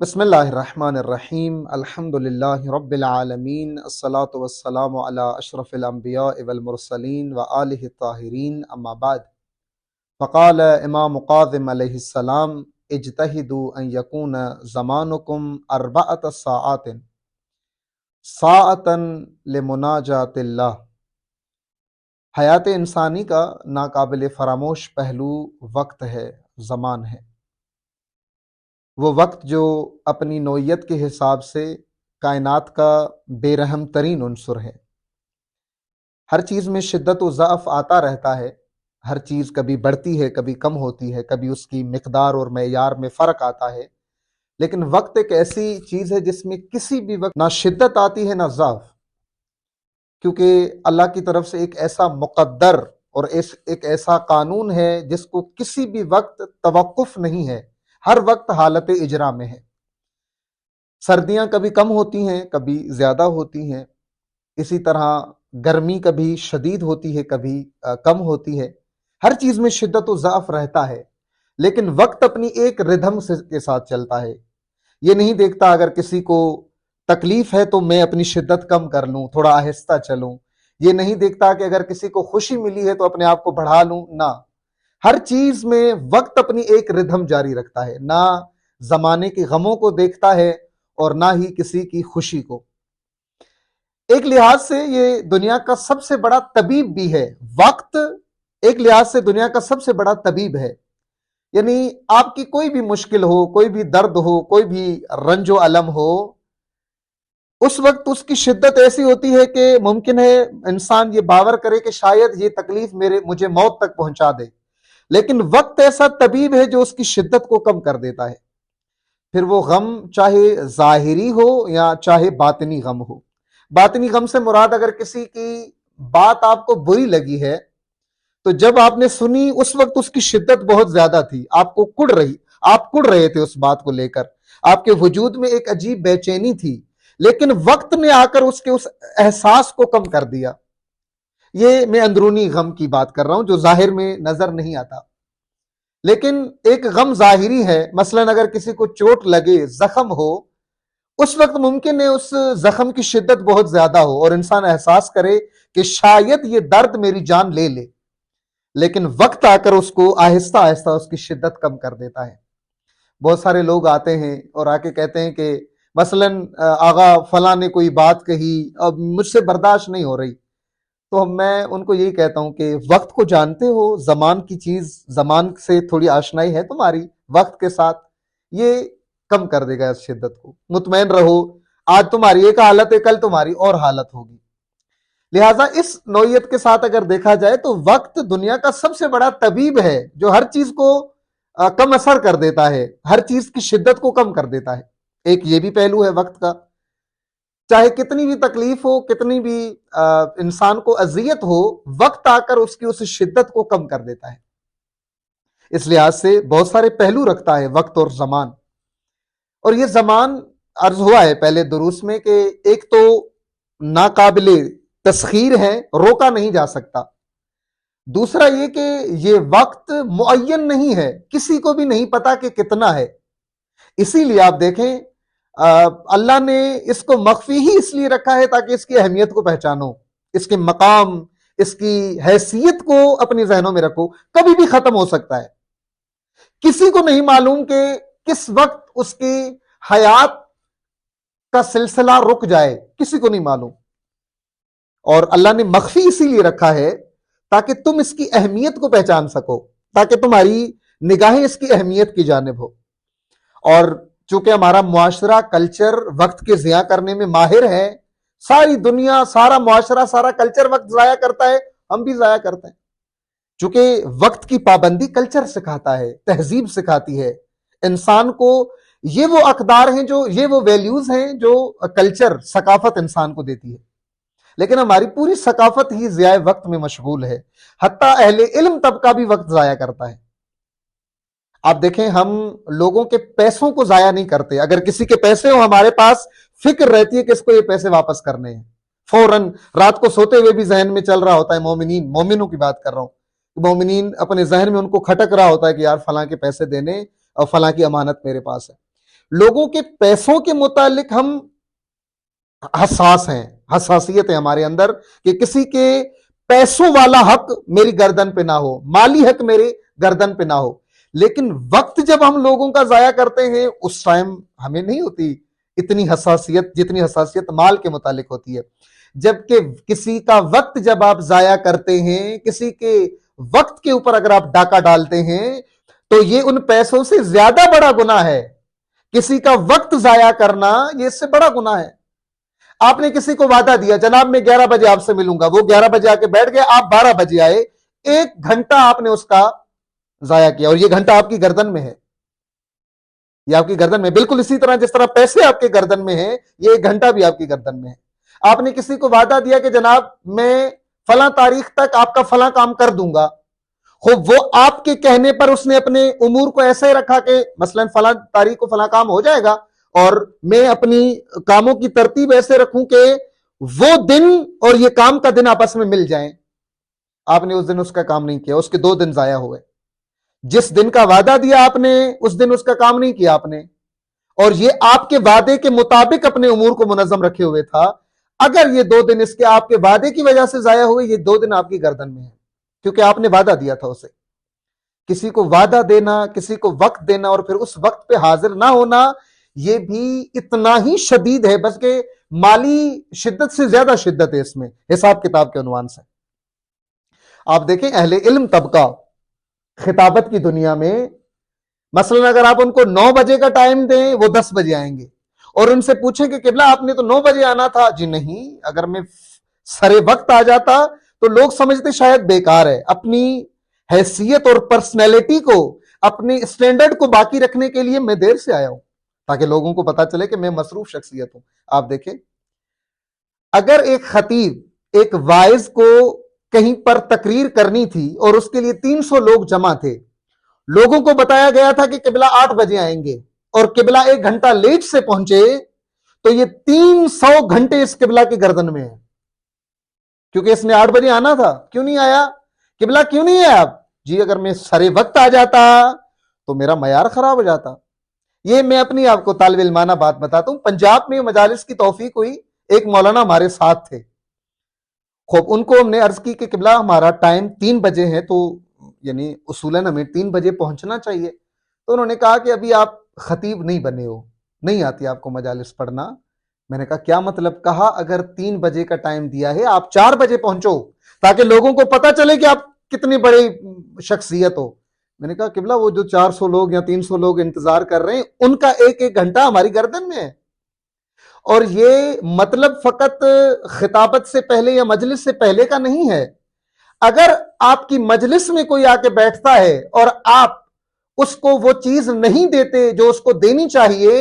بسم اللہ الرحمن الرحیم الحمد للہ رب العالمین الصلاۃ والسلام علی اشرف الانبیاء والمرسلین وآلہ الطاہرین اما بعد فقال امام قاظم علیہ السلام اجتہدوا ان یکون زمانکم 4 ساعات ساعتا لمناجات اللہ۔ حیات انسانی کا ناقابل فراموش پہلو وقت ہے، زمان ہے۔ وہ وقت جو اپنی نوعیت کے حساب سے کائنات کا بے رحم ترین عنصر ہے۔ ہر چیز میں شدت و ضعف آتا رہتا ہے، ہر چیز کبھی بڑھتی ہے، کبھی کم ہوتی ہے، کبھی اس کی مقدار اور معیار میں فرق آتا ہے، لیکن وقت ایک ایسی چیز ہے جس میں کسی بھی وقت نہ شدت آتی ہے نہ ضعف، کیونکہ اللہ کی طرف سے ایک ایسا مقدر اور ایک ایسا قانون ہے جس کو کسی بھی وقت توقف نہیں ہے، ہر وقت حالت اجرا میں ہے۔ سردیاں کبھی کم ہوتی ہیں، کبھی زیادہ ہوتی ہیں، اسی طرح گرمی کبھی شدید ہوتی ہے، کبھی کم ہوتی ہے۔ ہر چیز میں شدت و ضعف رہتا ہے، لیکن وقت اپنی ایک ردھم کے ساتھ چلتا ہے۔ یہ نہیں دیکھتا اگر کسی کو تکلیف ہے تو میں اپنی شدت کم کر لوں، تھوڑا آہستہ چلوں۔ یہ نہیں دیکھتا کہ اگر کسی کو خوشی ملی ہے تو اپنے آپ کو بڑھا لوں، نہ۔ ہر چیز میں وقت اپنی ایک ردھم جاری رکھتا ہے، نہ زمانے کے غموں کو دیکھتا ہے اور نہ ہی کسی کی خوشی کو۔ ایک لحاظ سے یہ دنیا کا سب سے بڑا طبیب بھی ہے، وقت ایک لحاظ سے دنیا کا سب سے بڑا طبیب ہے۔ یعنی آپ کی کوئی بھی مشکل ہو، کوئی بھی درد ہو، کوئی بھی رنج و الم ہو، اس وقت اس کی شدت ایسی ہوتی ہے کہ ممکن ہے انسان یہ باور کرے کہ شاید یہ تکلیف مجھے موت تک پہنچا دے، لیکن وقت ایسا طبیب ہے جو اس کی شدت کو کم کر دیتا ہے۔ پھر وہ غم چاہے ظاہری ہو یا چاہے باطنی غم ہو۔ باطنی غم سے مراد اگر کسی کی بات آپ کو بری لگی ہے تو جب آپ نے سنی اس وقت اس کی شدت بہت زیادہ تھی، آپ کڑ رہے تھے اس بات کو لے کر، آپ کے وجود میں ایک عجیب بے چینی تھی، لیکن وقت نے آ کر اس احساس کو کم کر دیا۔ یہ میں اندرونی غم کی بات کر رہا ہوں جو ظاہر میں نظر نہیں آتا، لیکن ایک غم ظاہری ہے۔ مثلا اگر کسی کو چوٹ لگے، زخم ہو، اس وقت ممکن ہے اس زخم کی شدت بہت زیادہ ہو اور انسان احساس کرے کہ شاید یہ درد میری جان لے لے، لیکن وقت آ کر اس کو آہستہ آہستہ اس کی شدت کم کر دیتا ہے۔ بہت سارے لوگ آتے ہیں اور آ کے کہتے ہیں کہ مثلا آغا فلاں نے کوئی بات کہی، اب مجھ سے برداشت نہیں ہو رہی، تو میں ان کو یہی کہتا ہوں کہ وقت کو جانتے ہو، زمان کی چیز، زمان سے تھوڑی آشنائی ہے تمہاری، وقت کے ساتھ یہ کم کر دے گا اس شدت کو۔ مطمئن رہو، آج تمہاری ایک حالت ہے، کل تمہاری اور حالت ہوگی۔ لہٰذا اس نوعیت کے ساتھ اگر دیکھا جائے تو وقت دنیا کا سب سے بڑا طبیب ہے جو ہر چیز کو کم اثر کر دیتا ہے، ہر چیز کی شدت کو کم کر دیتا ہے۔ ایک یہ بھی پہلو ہے وقت کا، چاہے کتنی بھی تکلیف ہو، کتنی بھی انسان کو اذیت ہو، وقت آ کر اس کی اس شدت کو کم کر دیتا ہے۔ اس لحاظ سے بہت سارے پہلو رکھتا ہے وقت اور زمان۔ اور یہ زمان عرض ہوا ہے پہلے دروس میں کہ ایک تو ناقابل تسخیر ہے، روکا نہیں جا سکتا۔ دوسرا یہ کہ یہ وقت معین نہیں ہے، کسی کو بھی نہیں پتا کہ کتنا ہے۔ اسی لیے آپ دیکھیں اللہ نے اس کو مخفی ہی اس لیے رکھا ہے تاکہ اس کی اہمیت کو پہچانو، اس کے مقام، اس کی حیثیت کو اپنی ذہنوں میں رکھو۔ کبھی بھی ختم ہو سکتا ہے، کسی کو نہیں معلوم کہ کس وقت اس کی حیات کا سلسلہ رک جائے، کسی کو نہیں معلوم۔ اور اللہ نے مخفی اسی لیے رکھا ہے تاکہ تم اس کی اہمیت کو پہچان سکو، تاکہ تمہاری نگاہیں اس کی اہمیت کی جانب ہو۔ اور چونکہ ہمارا معاشرہ، کلچر وقت کے ضیاع کرنے میں ماہر ہے، ساری دنیا، سارا معاشرہ، سارا کلچر وقت ضائع کرتا ہے، ہم بھی ضائع کرتے ہیں۔ چونکہ وقت کی پابندی کلچر سکھاتا ہے، تہذیب سکھاتی ہے انسان کو۔ یہ وہ اقدار ہیں، یہ وہ ویلیوز ہیں جو کلچر، ثقافت انسان کو دیتی ہے، لیکن ہماری پوری ثقافت ہی ضیاع وقت میں مشغول ہے۔ حتیٰ اہل علم طبقہ بھی وقت ضائع کرتا ہے۔ آپ دیکھیں ہم لوگوں کے پیسوں کو ضائع نہیں کرتے، اگر کسی کے پیسے ہو ہمارے پاس فکر رہتی ہے کہ اس کو یہ پیسے واپس کرنے ہیں، فوراً رات کو سوتے ہوئے بھی ذہن میں چل رہا ہوتا ہے۔ مومنوں کی بات کر رہا ہوں، مومنین اپنے ذہن میں ان کو کھٹک رہا ہوتا ہے کہ یار فلاں کے پیسے دینے اور فلاں کی امانت میرے پاس ہے۔ لوگوں کے پیسوں کے متعلق ہم حساس ہیں، حساسیت ہے ہمارے اندر کہ کسی کے پیسوں والا حق میری گردن پہ نہ ہو، مالی حق میرے گردن پہ نہ ہو. لیکن وقت جب ہم لوگوں کا ضائع کرتے ہیں اس ٹائم ہمیں نہیں ہوتی اتنی حساسیت جتنی حساسیت مال کے متعلق ہوتی ہے. جبکہ کسی کا وقت جب آپ ضائع کرتے ہیں، کسی کے وقت کے اوپر اگر آپ ڈاکہ ڈالتے ہیں تو یہ ان پیسوں سے زیادہ بڑا گناہ ہے. کسی کا وقت ضائع کرنا یہ اس سے بڑا گناہ ہے. آپ نے کسی کو وعدہ دیا جناب میں 11 بجے آپ سے ملوں گا، وہ 11 بجے آ کے بیٹھ گئے، آپ 12 بجے آئے، 1 گھنٹہ آپ نے اس کا ضائع کیا، اور یہ گھنٹہ آپ کی گردن میں ہے. یہ آپ کی گردن میں بالکل اسی طرح جس طرح پیسے آپ کے گردن میں ہیں، یہ 1 گھنٹہ بھی آپ کی گردن میں ہے. آپ نے کسی کو وعدہ دیا کہ جناب میں فلاں تاریخ تک آپ کا فلاں کام کر دوں گا، خوب وہ آپ کے کہنے پر اس نے اپنے امور کو ایسے ہی رکھا کہ مثلا فلاں تاریخ کو فلاں کام ہو جائے گا، اور میں اپنی کاموں کی ترتیب ایسے رکھوں کہ وہ دن اور یہ کام کا دن آپس میں مل جائیں. آپ نے اس دن اس کا کام نہیں کیا، اس کے 2 دن ضائع ہوئے. جس دن کا وعدہ دیا آپ نے اس دن اس کا کام نہیں کیا آپ نے، اور یہ آپ کے وعدے کے مطابق اپنے امور کو منظم رکھے ہوئے تھا. اگر یہ 2 دن اس کے آپ کے وعدے کی وجہ سے ضائع ہوئے، یہ 2 دن آپ کی گردن میں ہے، کیونکہ آپ نے وعدہ دیا تھا اسے. کسی کو وعدہ دینا، کسی کو وقت دینا اور پھر اس وقت پہ حاضر نہ ہونا، یہ بھی اتنا ہی شدید ہے، بس کہ مالی شدت سے زیادہ شدت ہے اس میں، حساب کتاب کے عنوان سے. آپ دیکھیں اہل علم طبقہ خطابت کی دنیا میں، مثلا اگر آپ ان کو 9 بجے کا ٹائم دیں وہ 10 بجے آئیں گے، اور ان سے پوچھیں کہ قبلہ آپ نے تو 9 بجے آنا تھا. جی نہیں، اگر میں سرے وقت آ جاتا تو لوگ سمجھتے شاید بیکار ہے. اپنی حیثیت اور پرسنالٹی کو، اپنی اسٹینڈرڈ کو باقی رکھنے کے لیے میں دیر سے آیا ہوں، تاکہ لوگوں کو پتا چلے کہ میں مصروف شخصیت ہوں. آپ دیکھیں اگر ایک خطیب ایک واعظ کو کہیں پر تقریر کرنی تھی اور اس کے لیے 300 لوگ جمع تھے، لوگوں کو بتایا گیا تھا کہ قبلہ 8 بجے آئیں گے، اور قبلہ 1 گھنٹہ لیٹ سے پہنچے، تو یہ 300 گھنٹے اس قبلہ کی گردن میں ہے، کیونکہ اس نے 8 بجے آنا تھا. کیوں نہیں آیا؟ قبلہ کیوں نہیں ہے آپ؟ جی اگر میں سرے وقت آ جاتا تو میرا معیار خراب ہو جاتا. یہ میں اپنی آپ کو طالب علمانہ بات بتاتا ہوں. پنجاب میں مجالس کی توفیق ہوئی، ایک مولانا ہمارے ساتھ تھے. خوب ان کو ہم نے عرض کی کہ قبلہ ہمارا ٹائم 3 بجے ہے، تو یعنی اصولاً ہمیں 3 بجے پہنچنا چاہیے. تو انہوں نے کہا کہ ابھی آپ خطیب نہیں بنے ہو، نہیں آتی آپ کو مجالس پڑھنا. میں نے کہا کیا مطلب؟ کہا اگر 3 بجے کا ٹائم دیا ہے، آپ 4 بجے پہنچو تاکہ لوگوں کو پتا چلے کہ آپ کتنی بڑی شخصیت ہو. میں نے کہا قبلہ وہ جو 400 لوگ یا 300 لوگ انتظار کر رہے ہیں، ان کا 1 گھنٹہ ہماری گردن میں ہے. اور یہ مطلب فقط خطابت سے پہلے یا مجلس سے پہلے کا نہیں ہے. اگر آپ کی مجلس میں کوئی آ کے بیٹھتا ہے اور آپ اس کو وہ چیز نہیں دیتے جو اس کو دینی چاہیے،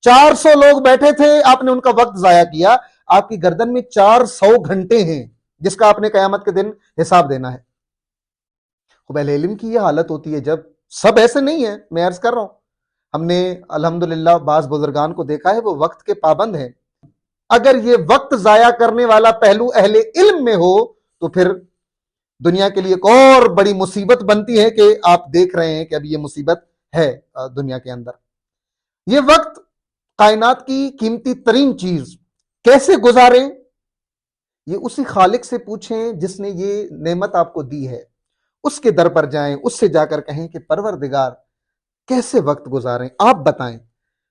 400 لوگ بیٹھے تھے، آپ نے ان کا وقت ضائع کیا، آپ کی گردن میں 400 گھنٹے ہیں جس کا آپ نے قیامت کے دن حساب دینا ہے. خب اہل علم کی یہ حالت ہوتی ہے. جب سب ایسے نہیں ہیں، میں عرض کر رہا ہوں، ہم نے الحمدللہ بعض بزرگان کو دیکھا ہے وہ وقت کے پابند ہیں. اگر یہ وقت ضائع کرنے والا پہلو اہل علم میں ہو تو پھر دنیا کے لیے ایک اور بڑی مصیبت بنتی ہے کہ آپ دیکھ رہے ہیں کہ ابھی یہ مصیبت ہے دنیا کے اندر. یہ وقت کائنات کی قیمتی ترین چیز کیسے گزاریں؟ یہ اسی خالق سے پوچھیں جس نے یہ نعمت آپ کو دی ہے. اس کے در پر جائیں، اس سے جا کر کہیں کہ پروردگار کیسے وقت گزاریں، آپ بتائیں.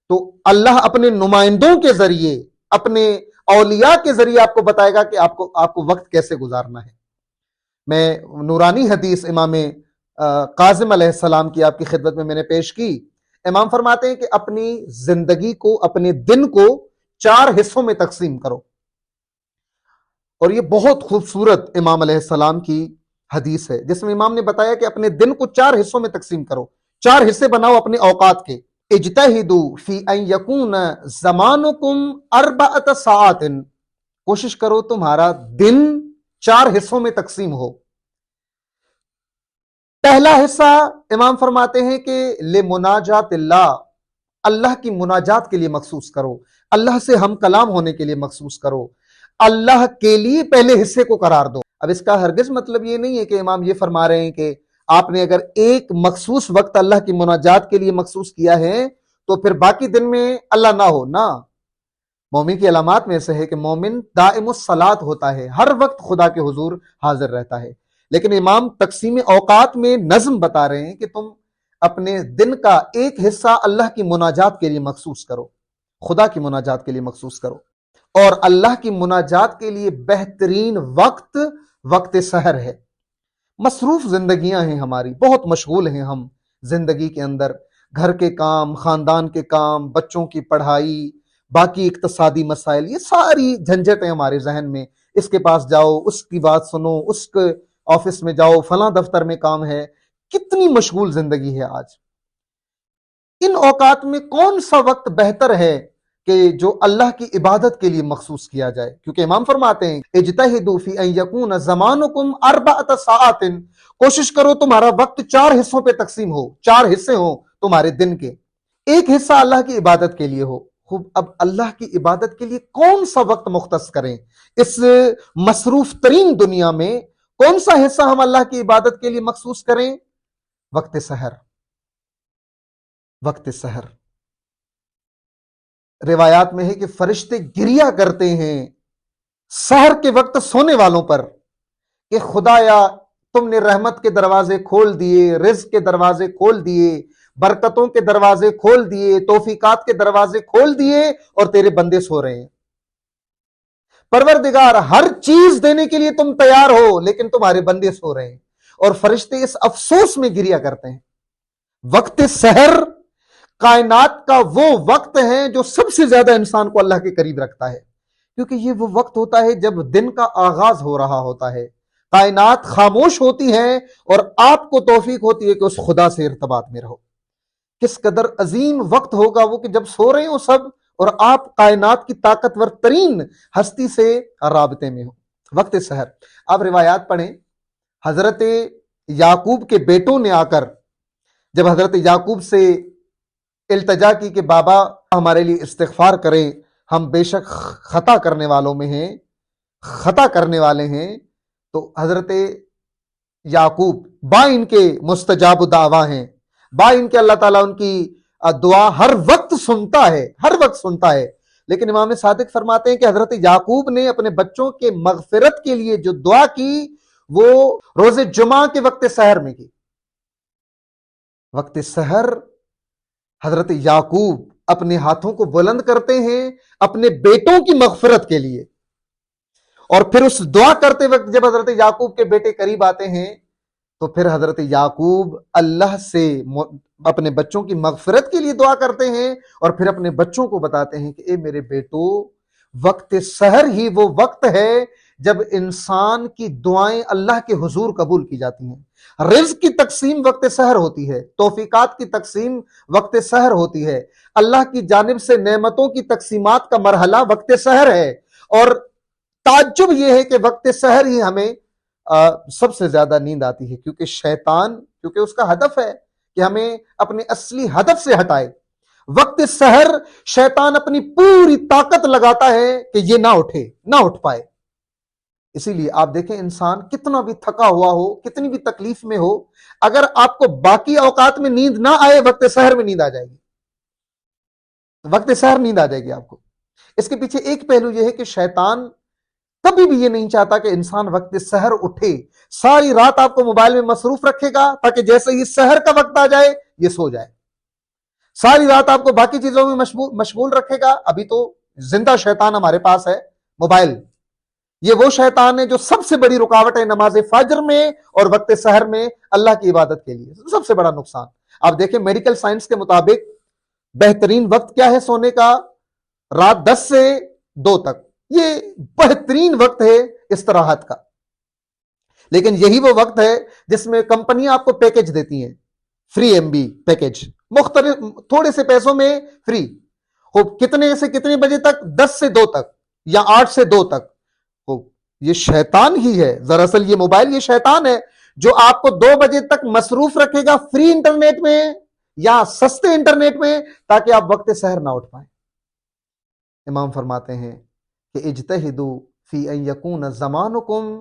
تو اللہ اپنے نمائندوں کے ذریعے، اپنے اولیاء کے ذریعے آپ کو بتائے گا کہ آپ کو وقت کیسے گزارنا ہے. میں نورانی حدیث امام کاظم علیہ السلام کی آپ کی خدمت میں نے پیش کی. امام فرماتے ہیں کہ اپنی زندگی کو، اپنے دن کو 4 حصوں میں تقسیم کرو. اور یہ بہت خوبصورت امام علیہ السلام کی حدیث ہے جس میں امام نے بتایا کہ اپنے دن کو 4 حصوں میں تقسیم کرو، 4 حصے بناؤ اپنے اوقات کے. اجتہدوا فی ان یکون زمانکم 4 ساعات، کوشش کرو تمہارا دن 4 حصوں میں تقسیم ہو. پہلا حصہ امام فرماتے ہیں کہ لمناجات اللہ، اللہ کی مناجات کے لیے مخصوص کرو، اللہ سے ہم کلام ہونے کے لیے مخصوص کرو، اللہ کے لیے پہلے حصے کو قرار دو. اب اس کا ہرگز مطلب یہ نہیں ہے کہ امام یہ فرما رہے ہیں کہ آپ نے اگر ایک مخصوص وقت اللہ کی مناجات کے لیے مخصوص کیا ہے تو پھر باقی دن میں اللہ نہ ہو نا۔ مومن کی علامات میں سے ہے کہ مومن دائم الصلاۃ ہوتا ہے، ہر وقت خدا کے حضور حاضر رہتا ہے۔ لیکن امام تقسیم اوقات میں نظم بتا رہے ہیں کہ تم اپنے دن کا ایک حصہ اللہ کی مناجات کے لیے مخصوص کرو، خدا کی مناجات کے لیے مخصوص کرو۔ اور اللہ کی مناجات کے لیے بہترین وقت وقت سحر ہے۔ مصروف زندگیاں ہیں ہماری، بہت مشغول ہیں ہم زندگی کے اندر، گھر کے کام، خاندان کے کام، بچوں کی پڑھائی، باقی اقتصادی مسائل، یہ ساری جھنجھٹیں ہمارے ذہن میں، اس کے پاس جاؤ، اس کی بات سنو، اس کے آفس میں جاؤ، فلاں دفتر میں کام ہے، کتنی مشغول زندگی ہے آج۔ ان اوقات میں کون سا وقت بہتر ہے کہ جو اللہ کی عبادت کے لیے مخصوص کیا جائے؟ کیونکہ امام فرماتے ہیں اجتہدوا فی ان یکون زمانکم 4 ساعات، کوشش کرو تمہارا وقت 4 حصوں پہ تقسیم ہو، 4 حصے ہوں تمہارے دن کے، ایک حصہ اللہ کی عبادت کے لیے ہو۔ خوب، اب اللہ کی عبادت کے لیے کون سا وقت مختص کریں؟ اس مصروف ترین دنیا میں کون سا حصہ ہم اللہ کی عبادت کے لیے مخصوص کریں؟ وقت سحر، وقت سحر۔ روایات میں ہے کہ فرشتے گریا کرتے ہیں سحر کے وقت سونے والوں پر کہ خدایا تم نے رحمت کے دروازے کھول دیے، رزق کے دروازے کھول دیے، برکتوں کے دروازے کھول دیے، توفیقات کے دروازے کھول دیے، اور تیرے بندے سو رہے ہیں۔ پروردگار ہر چیز دینے کے لیے تم تیار ہو، لیکن تمہارے بندے سو رہے ہیں، اور فرشتے اس افسوس میں گریا کرتے ہیں۔ وقت سحر کائنات کا وہ وقت ہے جو سب سے زیادہ انسان کو اللہ کے قریب رکھتا ہے، کیونکہ یہ وہ وقت ہوتا ہے جب دن کا آغاز ہو رہا ہوتا ہے، کائنات خاموش ہوتی ہے، اور آپ کو توفیق ہوتی ہے کہ اس خدا سے ارتباط میں رہو۔ کس قدر عظیم وقت ہوگا وہ کہ جب سو رہے ہو سب، اور آپ کائنات کی طاقتور ترین ہستی سے رابطے میں ہو۔ وقت سحر، آپ روایات پڑھیں، حضرت یعقوب کے بیٹوں نے آ کر جب حضرت یعقوب سے التجا کی کہ بابا ہمارے لیے استغفار کریں، ہم بے شک خطا کرنے والوں میں ہیں، خطا کرنے والے ہیں، تو حضرت یعقوب با ان کے مستجاب دعوا ہیں، با ان کے اللہ تعالیٰ ان کی دعا ہر وقت سنتا ہے، ہر وقت سنتا ہے۔ لیکن امام صادق فرماتے ہیں کہ حضرت یعقوب نے اپنے بچوں کے مغفرت کے لیے جو دعا کی وہ روز جمعہ کے وقت سحر میں کی۔ وقت سحر حضرت یعقوب اپنے ہاتھوں کو بلند کرتے ہیں اپنے بیٹوں کی مغفرت کے لیے، اور پھر اس دعا کرتے وقت جب حضرت یعقوب کے بیٹے قریب آتے ہیں تو پھر حضرت یعقوب اللہ سے اپنے بچوں کی مغفرت کے لیے دعا کرتے ہیں، اور پھر اپنے بچوں کو بتاتے ہیں کہ اے میرے بیٹو، وقت سحر ہی وہ وقت ہے جب انسان کی دعائیں اللہ کے حضور قبول کی جاتی ہیں۔ رزق کی تقسیم وقت سحر ہوتی ہے، توفیقات کی تقسیم وقت سحر ہوتی ہے، اللہ کی جانب سے نعمتوں کی تقسیمات کا مرحلہ وقت سحر ہے۔ اور تعجب یہ ہے کہ وقت سحر ہی ہمیں سب سے زیادہ نیند آتی ہے، کیونکہ شیطان، کیونکہ اس کا ہدف ہے کہ ہمیں اپنے اصلی ہدف سے ہٹائے۔ وقت سحر شیطان اپنی پوری طاقت لگاتا ہے کہ یہ نہ اٹھے، نہ اٹھ پائے۔ اسی لیے آپ دیکھیں انسان کتنا بھی تھکا ہوا ہو، کتنی بھی تکلیف میں ہو، اگر آپ کو باقی اوقات میں نیند نہ آئے، وقت سحر میں نیند آ جائے گی، وقت سحر نیند آ جائے گی آپ کو۔ اس کے پیچھے ایک پہلو یہ ہے کہ شیطان کبھی بھی یہ نہیں چاہتا کہ انسان وقت سحر اٹھے، ساری رات آپ کو موبائل میں مصروف رکھے گا تاکہ جیسے ہی سحر کا وقت آ جائے یہ سو جائے، ساری رات آپ کو باقی چیزوں میں مشغول رکھے گا۔ ابھی تو زندہ شیطان ہمارے پاس ہے موبائل، یہ وہ شیطان ہے جو سب سے بڑی رکاوٹ ہے نماز فجر میں اور وقت سحر میں اللہ کی عبادت کے لیے، سب سے بڑا نقصان۔ آپ دیکھیں میڈیکل سائنس کے مطابق بہترین وقت کیا ہے سونے کا؟ رات 10 سے 2 تک، یہ بہترین وقت ہے استراحت کا۔ لیکن یہی وہ وقت ہے جس میں کمپنیاں آپ کو پیکج دیتی ہیں، فری ایم بی پیکج، مختلف تھوڑے سے پیسوں میں فری، کتنے سے کتنے بجے تک؟ 10 سے 2 تک یا 8 سے 2 تک۔ یہ شیطان ہی ہے، دراصل یہ موبائل، یہ شیطان ہے جو آپ کو 2 بجے تک مصروف رکھے گا فری انٹرنیٹ میں یا سستے انٹرنیٹ میں، تاکہ آپ وقت سحر نہ اٹھ پائیں۔ امام فرماتے ہیں کہ اجتہدوا فی ان یکون زمانکم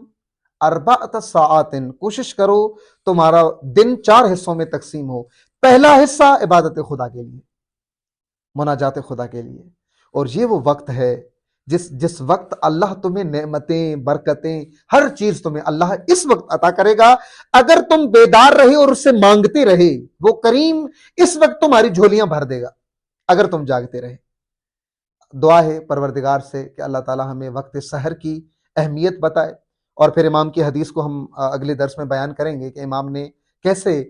4 ساعات، کوشش کرو تمہارا دن 4 حصوں میں تقسیم ہو۔ پہلا حصہ عبادت خدا کے لیے، مناجات خدا کے لیے۔ اور یہ وہ وقت ہے جس وقت اللہ تمہیں نعمتیں، برکتیں، ہر چیز تمہیں اللہ اس وقت عطا کرے گا اگر تم بیدار رہے اور اس سے مانگتے رہے۔ وہ کریم اس وقت تمہاری جھولیاں بھر دے گا اگر تم جاگتے رہے۔ دعا ہے پروردگار سے کہ اللہ تعالی ہمیں وقت سحر کی اہمیت بتائے، اور پھر امام کی حدیث کو ہم اگلے درس میں بیان کریں گے کہ امام نے کیسے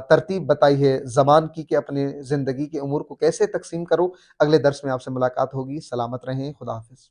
ترتیب بتائی ہے زمان کی کہ اپنے زندگی کے امور کو کیسے تقسیم کرو۔ اگلے درس میں آپ سے ملاقات ہوگی۔ سلامت رہیں، خدا حافظ۔